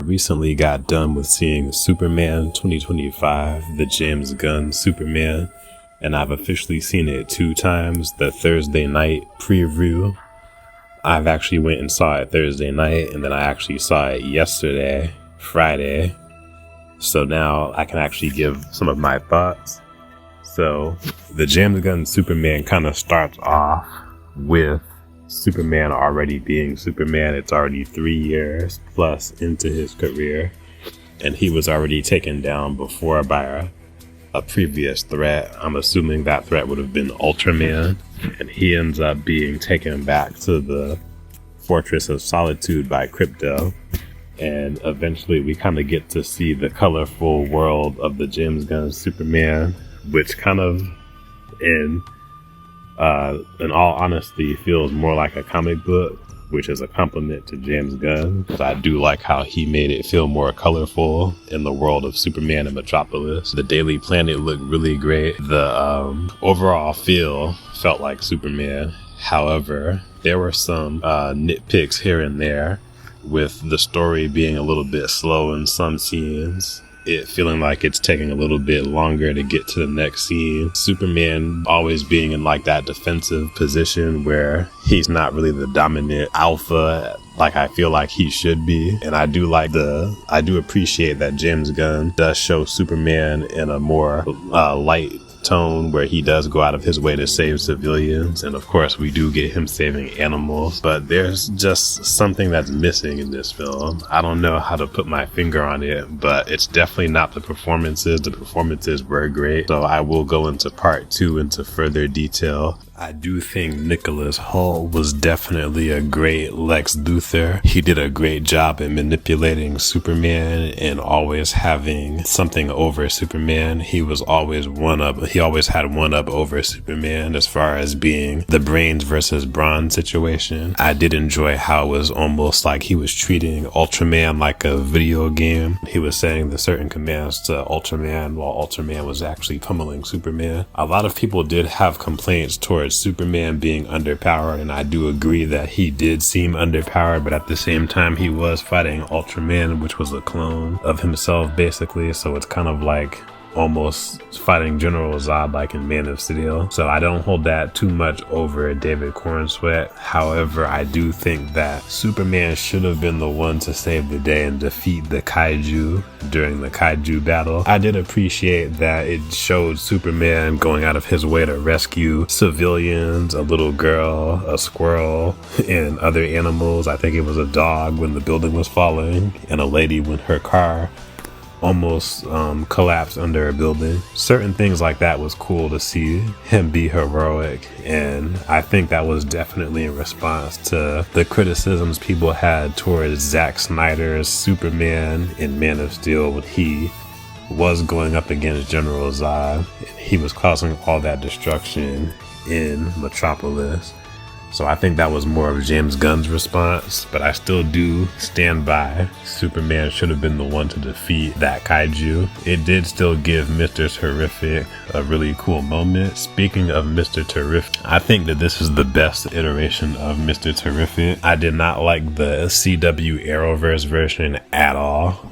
Recently got done with seeing Superman 2025, the James Gunn Superman, and I've officially seen it 2 times. The Thursday night preview, I've actually went and saw it Thursday night, and then I actually saw it yesterday, Friday. So now I can actually give some of my thoughts. So the James Gunn Superman kind of starts off with Superman already being Superman. It's already 3 years plus into his career, and he was already taken down before by a previous threat. I'm assuming that threat would have been Ultraman, and he ends up being taken back to the Fortress of Solitude by Crypto, and eventually we kind of get to see the colorful world of the James Gunn Superman, which kind of in all honesty feels more like a comic book, which is a compliment to James Gunn, because I do like how he made it feel more colorful in the world of Superman and Metropolis. The Daily Planet looked really great. The overall feel felt like Superman. However, there were some nitpicks here and there, with the story being a little bit slow in some scenes, it feeling like it's taking a little bit longer to get to the next scene. Superman always being in like that defensive position where he's not really the dominant alpha like I feel like he should be. And I do appreciate that James Gunn does show Superman in a more light tone, where he does go out of his way to save civilians, and of course we do get him saving animals, but there's just something that's missing in this film. I don't know how to put my finger on it, but it's definitely not the performances. The performances were great, so I will go into part 2 into further detail. I do think Nicholas Hoult was definitely a great Lex Luthor. He did a great job in manipulating Superman and always having something over Superman. He always had one up over Superman as far as being the brains versus brawn situation. I did enjoy how it was almost like he was treating Ultraman like a video game. He was saying the certain commands to Ultraman while Ultraman was actually pummeling Superman. A lot of people did have complaints towards Superman being underpowered, and I do agree that he did seem underpowered, but at the same time he was fighting Ultraman, which was a clone of himself basically, so it's kind of like almost fighting General Zod like in Man of Steel. So I don't hold that too much over David Cornsweet. However, I do think that Superman should have been the one to save the day and defeat the kaiju during the kaiju battle. I did appreciate that it showed Superman going out of his way to rescue civilians, a little girl, a squirrel, and other animals. I think it was a dog when the building was falling, and a lady when her car almost collapsed under a building. Certain things like that was cool to see him be heroic, and I think that was definitely in response to the criticisms people had towards Zack Snyder's Superman in Man of Steel when he was going up against General Zod and he was causing all that destruction in Metropolis. So I think that was more of James Gunn's response, but I still do stand by Superman should have been the one to defeat that kaiju. It did still give Mr. Terrific a really cool moment. Speaking of Mr. Terrific, I think that this is the best iteration of Mr. Terrific. I did not like the CW Arrowverse version at all.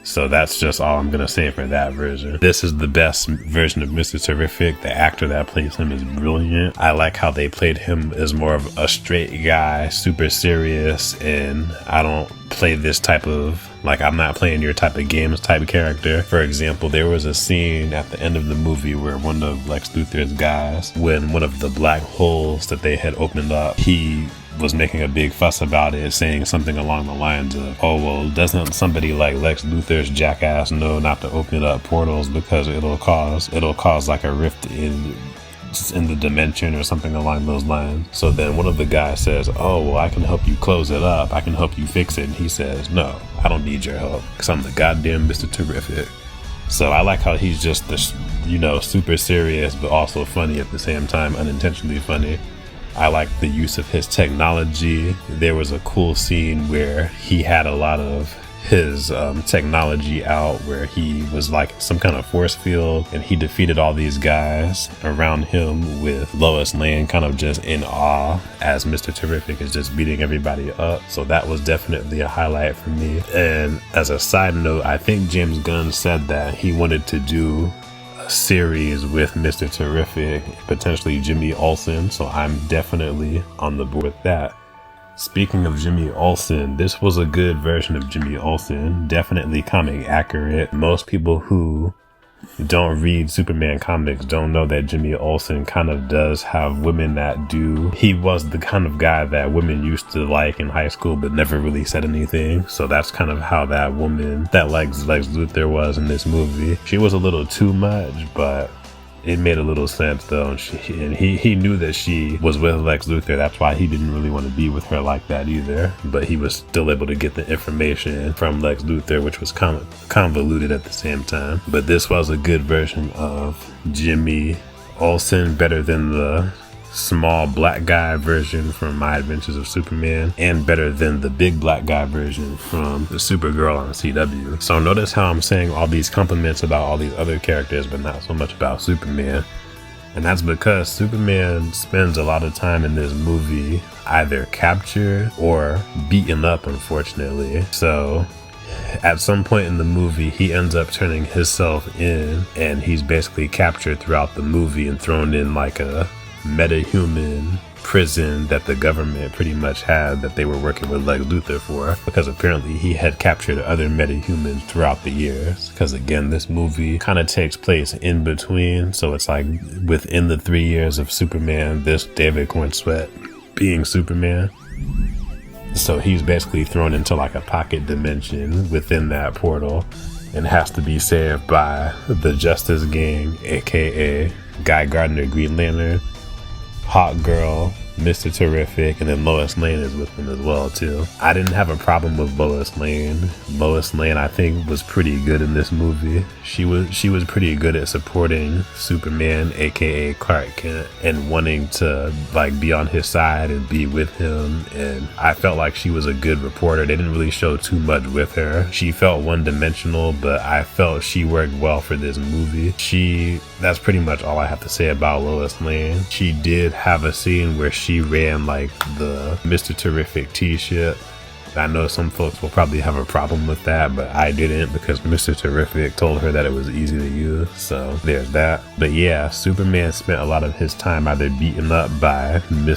So that's just all I'm going to say for that version. This is the best version of Mr. Terrific. The actor that plays him is brilliant. I like how they played him as more of a straight guy, super serious, and I don't play this type of, like, I'm not playing your type of games type character. For example, there was a scene at the end of the movie where one of Lex Luthor's guys, when one of the black holes that they had opened up, he was making a big fuss about it, saying something along the lines of, oh, well, doesn't somebody like Lex Luthor's jackass know not to open up portals because it'll cause like a rift in the dimension or something along those lines. So then one of the guys says, oh, well, I can help you close it up, I can help you fix it, and he says, no, I don't need your help because I'm the goddamn Mr. Terrific. So I like how he's just this, super serious but also funny at the same time, unintentionally funny. I like the use of his technology. There was a cool scene where he had a lot of his technology out, where he was like some kind of force field, and he defeated all these guys around him, with Lois Lane kind of just in awe as Mr. Terrific is just beating everybody up. So that was definitely a highlight for me. And as a side note, I think James Gunn said that he wanted to do a series with Mr. Terrific, potentially Jimmy Olsen, so I'm definitely on the board with that. Speaking of Jimmy Olsen, this was a good version of Jimmy Olsen, definitely comic accurate. Most people who don't read Superman comics don't know that Jimmy Olsen kind of does have women that do. He was the kind of guy that women used to like in high school but never really said anything. So that's kind of how that woman that likes Lex Luthor was in this movie. She was a little too much, but it made a little sense though, and he knew that she was with Lex Luthor. That's why he didn't really want to be with her like that either. But he was still able to get the information from Lex Luthor, which was convoluted at the same time. But this was a good version of Jimmy Olsen, better than the small black guy version from My Adventures of Superman, and better than the big black guy version from the Supergirl on CW. So notice how I'm saying all these compliments about all these other characters but not so much about Superman. And that's because Superman spends a lot of time in this movie either captured or beaten up, unfortunately. So at some point in the movie, he ends up turning himself in, and he's basically captured throughout the movie and thrown in like a metahuman prison that the government pretty much had, that they were working with Lex Luthor for, because apparently he had captured other metahumans throughout the years. Because again, this movie kind of takes place in between, so it's like within the 3 years of Superman, this David Cornsweet being Superman. So he's basically thrown into like a pocket dimension within that portal and has to be saved by the Justice Gang, aka Guy Gardner, Green Lantern, Hawk Girl, Mr. Terrific, and then Lois Lane is with him as well too. I didn't have a problem with Lois Lane. Lois Lane, I think, was pretty good in this movie. She was pretty good at supporting Superman, aka Clark Kent, and wanting to like be on his side and be with him. And I felt like she was a good reporter. They didn't really show too much with her. She felt one-dimensional, but I felt she worked well for this movie. That's pretty much all I have to say about Lois Lane. She did have a scene where she ran like the Mr. Terrific t-shirt. I know some folks will probably have a problem with that, but I didn't, because Mr. Terrific told her that it was easy to use, so there's that. But yeah, Superman spent a lot of his time either beaten up by not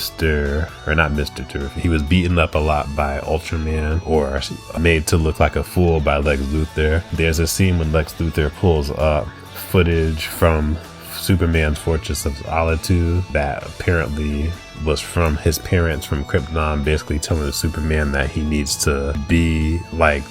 Mr. Terrific. He was beaten up a lot by Ultraman, or made to look like a fool by Lex Luthor. There's a scene when Lex Luthor pulls up footage from Superman's Fortress of Solitude that apparently was from his parents from Krypton, basically telling Superman that he needs to be like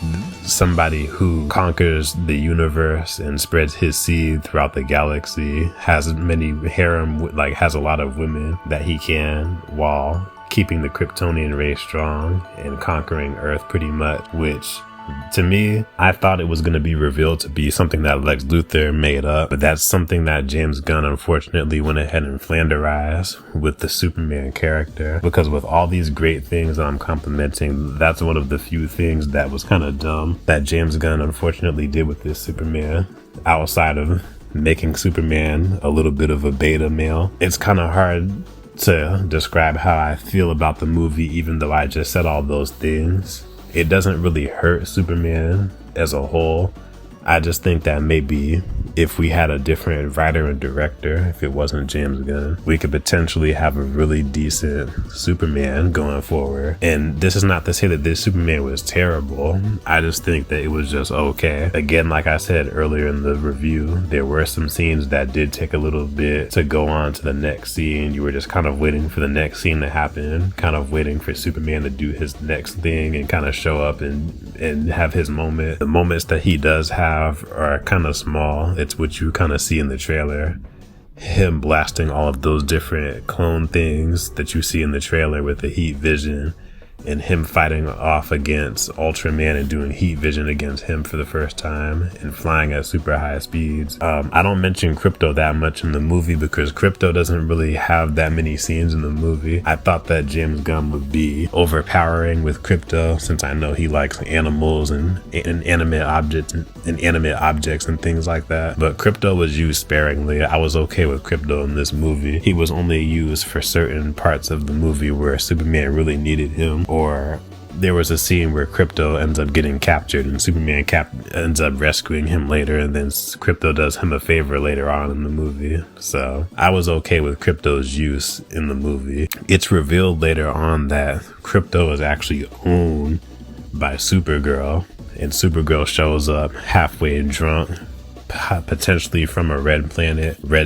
somebody who conquers the universe and spreads his seed throughout the galaxy, has many harem, like has a lot of women that he can, while keeping the Kryptonian race strong and conquering Earth pretty much, which to me, I thought it was going to be revealed to be something that Lex Luthor made up, but that's something that James Gunn unfortunately went ahead and flanderized with the Superman character, because with all these great things that I'm complimenting, that's one of the few things that was kind of dumb that James Gunn unfortunately did with this Superman, outside of making Superman a little bit of a beta male. It's kind of hard to describe how I feel about the movie, even though I just said all those things. It doesn't really hurt Superman as a whole. I just think that maybe if we had a different writer and director, if it wasn't James Gunn, we could potentially have a really decent Superman going forward. And this is not to say that this Superman was terrible. I just think that it was just okay. Again, like I said earlier in the review, there were some scenes that did take a little bit to go on to the next scene. You were just kind of waiting for the next scene to happen, kind of waiting for Superman to do his next thing and kind of show up and have his moment. The moments that he does have are kind of small. It's what you kind of see in the trailer. Him blasting all of those different clone things that you see in the trailer with the heat vision, and him fighting off against Ultraman and doing heat vision against him for the first time and flying at super high speeds. I don't mention Crypto that much in the movie because Crypto doesn't really have that many scenes in the movie. I thought that James Gunn would be overpowering with Crypto since I know he likes animals and inanimate objects and things like that. But Crypto was used sparingly. I was okay with Crypto in this movie. He was only used for certain parts of the movie where Superman really needed him, or there was a scene where Crypto ends up getting captured and Superman ends up rescuing him later, and then Crypto does him a favor later on in the movie. So I was okay with Crypto's use in the movie. It's revealed later on that Crypto is actually owned by Supergirl, and Supergirl shows up halfway drunk, potentially from a red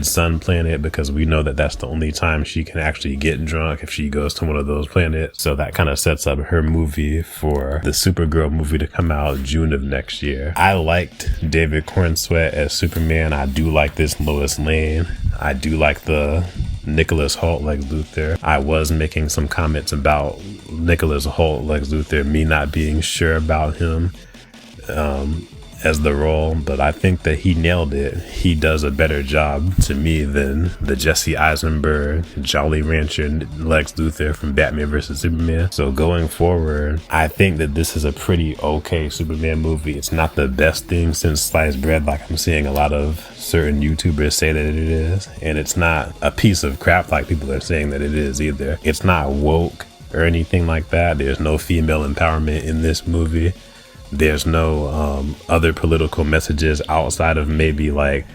sun planet, because we know that that's the only time she can actually get drunk, if she goes to one of those planets. So that kind of sets up her movie for the Supergirl movie to come out June of next year. I liked David Cornsweet as Superman. I do like this Lois Lane. I do like the Nicholas Hoult Lex Luthor. I was making some comments about Nicholas Hoult Lex Luthor, me not being sure about him as the role, but I think that he nailed it. He does a better job to me than the Jesse Eisenberg Jolly Rancher Lex Luthor from Batman vs Superman. So going forward, I think that this is a pretty okay Superman movie. It's not the best thing since sliced bread, like I'm seeing a lot of certain YouTubers say that it is, and it's not a piece of crap like people are saying that it is either. It's not woke or anything like that. There's no female empowerment in this movie. There's no other political messages outside of maybe like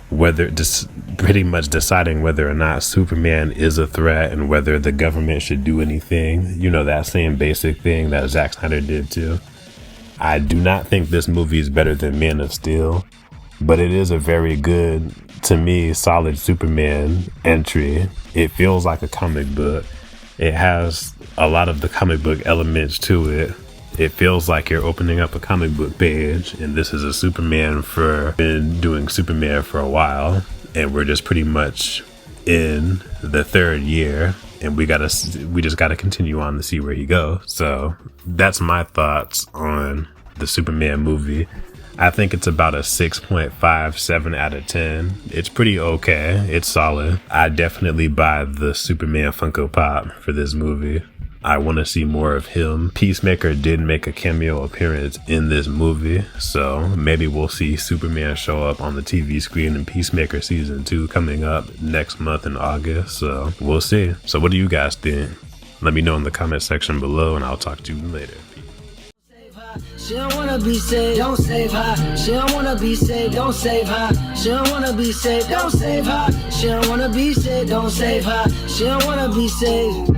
whether just pretty much deciding whether or not Superman is a threat and whether the government should do anything. You know, that same basic thing that Zack Snyder did too. I do not think this movie is better than Man of Steel, but it is a very good, to me, solid Superman entry. It feels like a comic book. It has a lot of the comic book elements to it. It feels like you're opening up a comic book page, and this is a been doing Superman for a while, and we're just pretty much in the third year, and we just gotta continue on to see where he goes. So that's my thoughts on the Superman movie. I think it's about a 6.57 out of 10. It's pretty okay. It's solid. I definitely buy the Superman Funko Pop for this movie. I want to see more of him. Peacemaker did make a cameo appearance in this movie, so maybe we'll see Superman show up on the TV screen in Peacemaker season 2 coming up next month in August, so we'll see. So what do you guys think? Let me know in the comment section below, and I'll talk to you later. She don't wanna be saved, don't save her. She don't wanna be saved, don't save her. She don't wanna be saved, don't save her. She don't wanna be saved, don't save her. She don't wanna be saved.